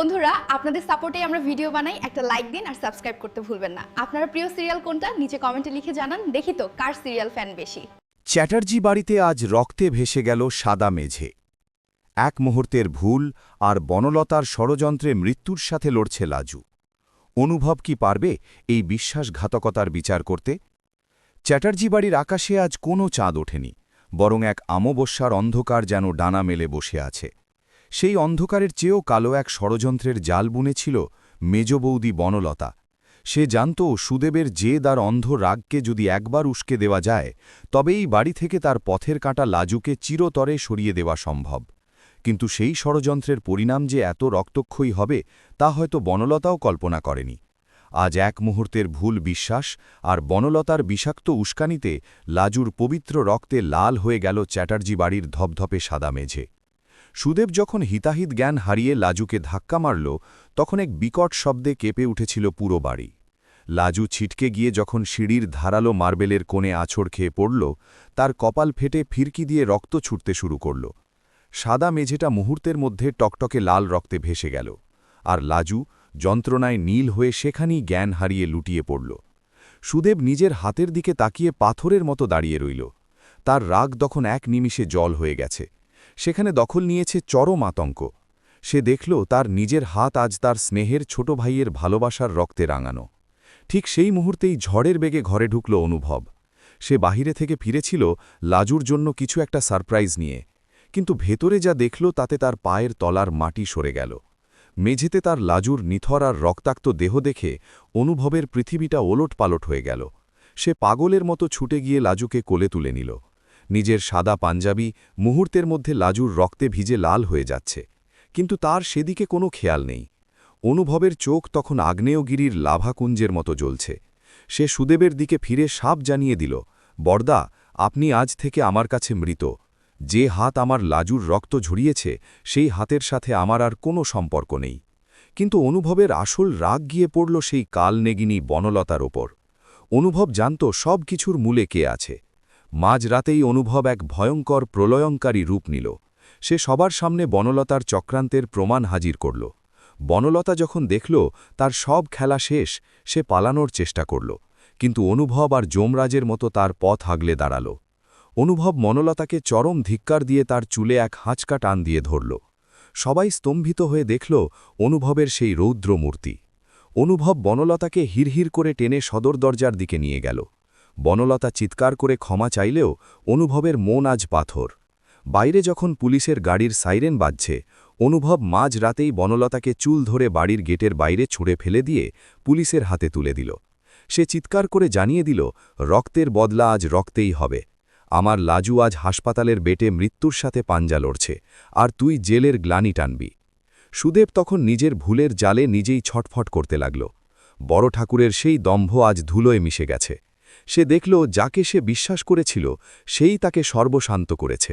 বন্ধুরা আপনাদের সাপোর্টে আমরা ভিডিও বানাই, একটা লাইক দিন আর সাবস্ক্রাইব করতে ভুলবেন না। আপনারা প্রিয় সিরিয়াল কোনটা নিচে কমেন্টে লিখে জানান, দেখি তো কার সিরিয়াল ফ্যান বেশি। চ্যাটার্জি বাড়িতে আজ রক্তে ভেসে গেল সাদা মেঝে। এক মুহূর্তের ভুল আর বনলতার ষড়যন্ত্রে মৃত্যুর সাথে লড়ছে লাজু। অনুভব কি পারবে এই বিশ্বাসঘাতকতার বিচার করতে? চ্যাটার্জি বাড়ির আকাশে আজ কোনো চাঁদ ওঠেনি, বরং এক অমাবস্যার অন্ধকার যেন ডানা মেলে বসে আছে। সেই অন্ধকারের চেয়েও কালো এক ষড়যন্ত্রের জাল বুনেছিল মেজ বৌদি বনলতা। সে জানত সুদেবের জেদ আর অন্ধ রাগকে যদি একবার উস্কে দেওয়া যায়, তবে এই বাড়ি থেকে তার পথের কাঁটা লাজুকে চিরতরে সরিয়ে দেওয়া সম্ভব। কিন্তু সেই ষড়যন্ত্রের পরিণাম যে এত রক্তক্ষয়ী হবে তা হয়তো বনলতাও কল্পনা করেনি। আজ এক মুহূর্তের ভুল বিশ্বাস আর বনলতার বিষাক্ত উস্কানিতে লাজুর পবিত্র রক্তে লাল হয়ে গেল চ্যাটার্জি বাড়ির ধপধপে সাদা মেঝে। সুদেব যখন হিতাহিত জ্ঞান হারিয়ে লাজুকে ধাক্কা মারল, তখন এক বিকট শব্দে কেঁপে উঠেছিল পুরো বাড়ি। লাজু ছিটকে গিয়ে যখন সিঁড়ির ধারালো মার্বেলের কোণে আছড় খেয়ে পড়ল, তার কপাল ফেটে ফিরকি দিয়ে রক্ত ছুটতে শুরু করল। সাদা মেঝেটা মুহূর্তের মধ্যে টকটকে লাল রক্তে ভেসে গেল, আর লাজু যন্ত্রণায় নীল হয়ে সেখানেই জ্ঞান হারিয়ে লুটিয়ে পড়ল। সুদেব নিজের হাতের দিকে তাকিয়ে পাথরের মতো দাঁড়িয়ে রইল। তার রাগ তখন এক নিমিষে জল হয়ে গেছে। সেখানে দখল নিয়েছে চরম আতঙ্ক। সে দেখল তার নিজের হাত আজ তার স্নেহের ছোট ভাইয়ের ভালোবাসার রক্তে রাঙানো। ঠিক সেই মুহূর্তেই ঝড়ের বেগে ঘরে ঢুকল অনুভব। সে বাহিরে থেকে ফিরেছিল লাজুর জন্য কিছু একটা সারপ্রাইজ নিয়ে, কিন্তু ভেতরে যা দেখল তাতে তার পায়ের তলার মাটি সরে গেল। মেঝেতে তার লাজুর নিথর আর রক্তাক্ত দেহ দেখে অনুভবের পৃথিবীটা ওলটপালট হয়ে গেল। সে পাগলের মতো ছুটে গিয়ে লাজুকে কোলে তুলে নিল। নিজের সাদা পাঞ্জাবি মুহূর্তের মধ্যে লাজুর রক্তে ভিজে লাল হয়ে যাচ্ছে, কিন্তু তার সেদিকে কোনো খেয়াল নেই। অনুভবের চোখ তখন আগ্নেয়গিরির লাভাকুঞ্জের মতো জ্বলছে। সে সুদেবের দিকে ফিরে সাপ জানিয়ে দিল, বর্দা, আপনি আজ থেকে আমার কাছে মৃত। যে হাত আমার লাজুর রক্ত ঝরিয়েছে সেই হাতের সাথে আমার আর কোনো সম্পর্ক নেই। কিন্তু অনুভবের আসল রাগ গিয়ে পড়ল সেই কালনেগিনী বনলতার ওপর। অনুভব জানত সব কিছুর মূলে কে আছে। মাঝরাতেই অনুভব এক ভয়ঙ্কর প্রলয়ঙ্কারী রূপ নিল। সে সবার সামনে বনলতার চক্রান্তের প্রমাণ হাজির করল। বনলতা যখন দেখল তার সব খেলা শেষ, সে পালানোর চেষ্টা করল, কিন্তু অনুভব আর যমরাজের মতো তার পথ আগলে দাঁড়াল। অনুভব বনলতাকে চরম ধিক্কার দিয়ে তার চুলে এক হাঁচকা টান দিয়ে ধরল। সবাই স্তম্ভিত হয়ে দেখল অনুভবের সেই রৌদ্র মূর্তি। অনুভব বনলতাকে হিরহির করে টেনে সদর দরজার দিকে নিয়ে গেল। বনলতা চিৎকার করে ক্ষমা চাইলেও অনুভবের মন আজ পাথর। বাইরে যখন পুলিশের গাড়ির সাইরেন বাজছে, অনুভব মাঝ রাতেই বনলতাকে চুল ধরে বাড়ির গেটের বাইরে ছুঁড়ে ফেলে দিয়ে পুলিশের হাতে তুলে দিল। সে চিৎকার করে জানিয়ে দিল, রক্তের বদলা আজ রক্তেই হবে। আমার লাজু আজ হাসপাতালের বেটে মৃত্যুর সাথে পাঞ্জা লড়ছে, আর তুই জেলের গ্লানি টানবি। সুদেব তখন নিজের ভুলের জালে নিজেই ছটফট করতে লাগল। বড় ঠাকুরের সেই দম্ভ আজ ধুলোয় মিশে গেছে। সে দেখল যাকে সে বিশ্বাস করেছিল সেই তাকে সর্বশান্ত করেছে,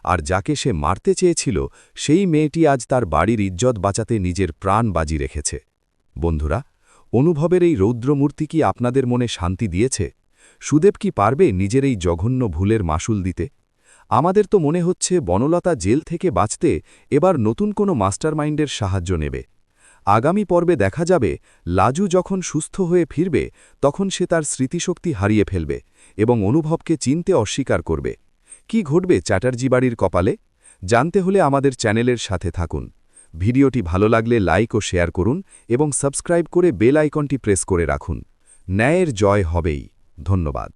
আর যাকে সে মারতে চেয়েছিল সেই মেয়েটি আজ তার বাড়ির ইজ্জত বাঁচাতে নিজের প্রাণ বাজি রেখেছে। বন্ধুরা, অনুভবের এই রৌদ্রমূর্তি কি আপনাদের মনে শান্তি দিয়েছে? সুদেব কি পারবে নিজের এই জঘন্য ভুলের মাসুল দিতে? আমাদের তো মনে হচ্ছে বনলতা জেল থেকে বাঁচতে এবার নতুন কোনো মাস্টারমাইন্ডের সাহায্য নেবে। আগামী পর্বে দেখা যাবে লাজু যখন সুস্থ হয়ে ফিরবে তখন সে তার স্মৃতিশক্তি হারিয়ে ফেলবে এবং অনুভবকে চিনতে অস্বীকার করবে। কি ঘটবে চ্যাটার্জি বাড়ির কপালে? জানতে হলে আমাদের চ্যানেলের সাথে থাকুন। ভিডিওটি ভালো লাগলে লাইক ও শেয়ার করুন এবং সাবস্ক্রাইব করে বেল আইকনটি প্রেস করে রাখুন। ন্যায়ের জয় হবেই। ধন্যবাদ।